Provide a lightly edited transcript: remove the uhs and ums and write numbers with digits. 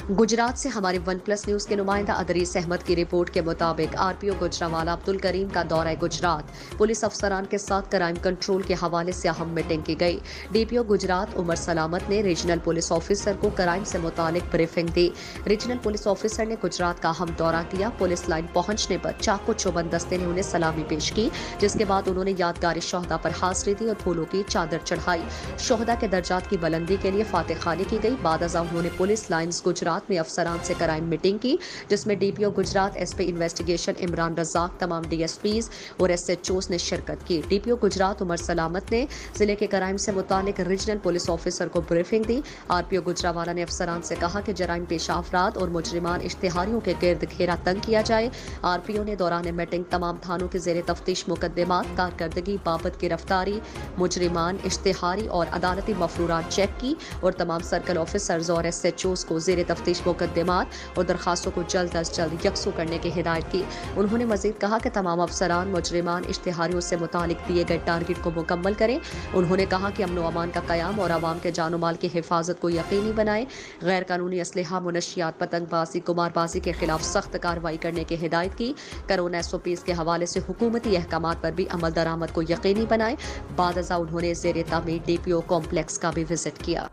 गुजरात से हमारे one plus news के नुमाइंदा अदरीस अहमद की रिपोर्ट के मुताबिक आरपीओ गुजरावाला अब्दुल करीम का दौरा गुजरात पुलिस अफसरान के साथ क्राइम कंट्रोल के हवाले से अहम मीटिंग की गई। डीपीओ गुजरात उमर सलामत ने रीजनल पुलिस ऑफिसर को क्राइम से मुतालिक ब्रीफिंग दी। रीजनल पुलिस ऑफिसर ने गुजरात का अहम दौरा किया। पुलिस लाइन पहुंचने पर चाकू चौबंद दस्ते ने उन्हें सलामी पेश की, जिसके बाद उन्होंने यादगारी शोहदा पर हाजिरी दी और फूलों की चादर चढ़ाई। शोहदा के दर्जात की बुलंदी के लिए फातिहानी की गई। बाद अज़ा उन्होंने पुलिस लाइन्स गुजरात में अफसरान से क्राइम मीटिंग की, जिसमें DPO Gujarat, SP investigation Imran Razzaq, तमाम डीएसपीज और एसएचओज ने शिरकत की। डीपीओ गुजरात उमर सलामत ने जिले के क्राइम से मुतालिक रीजनल पुलिस ऑफिसर को ब्रीफिंग दी। आरपीओ गुजरावाला ने अफसरान से कहा कि जराइम पेशा अफराद और मुजरिमान इश्तिहारियों के गिर्द घेरा तंग किया जाए। आरपीओ ने दौरान मीटिंग तमाम थानों के जेर तफ्तीश मुकदमात, कारकर्दगी बाबत गिरफ्तारी, मुजरिमान, इश्तिहारी और अदालती मफरूरात चेक की और तमाम सर्कल ऑफिसर्स और एसएचओज को जेर तफ्तीश मुकदमात और दरखास्तों को जल्द अज जल्द यकसू करने की हिदायत की। उन्होंने मजीद कहा कि तमाम अफसरान मुजरिमान इश्तिहारियों से मुतालिक दिए गए टारगेट को मुकम्मल करें। उन्होंने कहा कि अमन व अमान का क़याम और आवाम के जानो माल की हिफाजत को यकीनी बनाए। गैर कानूनी असलहा, मुनशियात, पतंगबाजी, कुमारबाजी के खिलाफ सख्त कार्रवाई करने की हिदायत की। कोरोना एसओपीज़ के हवाले से हुकूमती अहकामात पर भी अमल दरामद को यकीनी बनाए। बाद अज़ा उन्होंने ज़ेर तामीर डीपीओ कॉम्प्लेक्स का भी विजिट किया।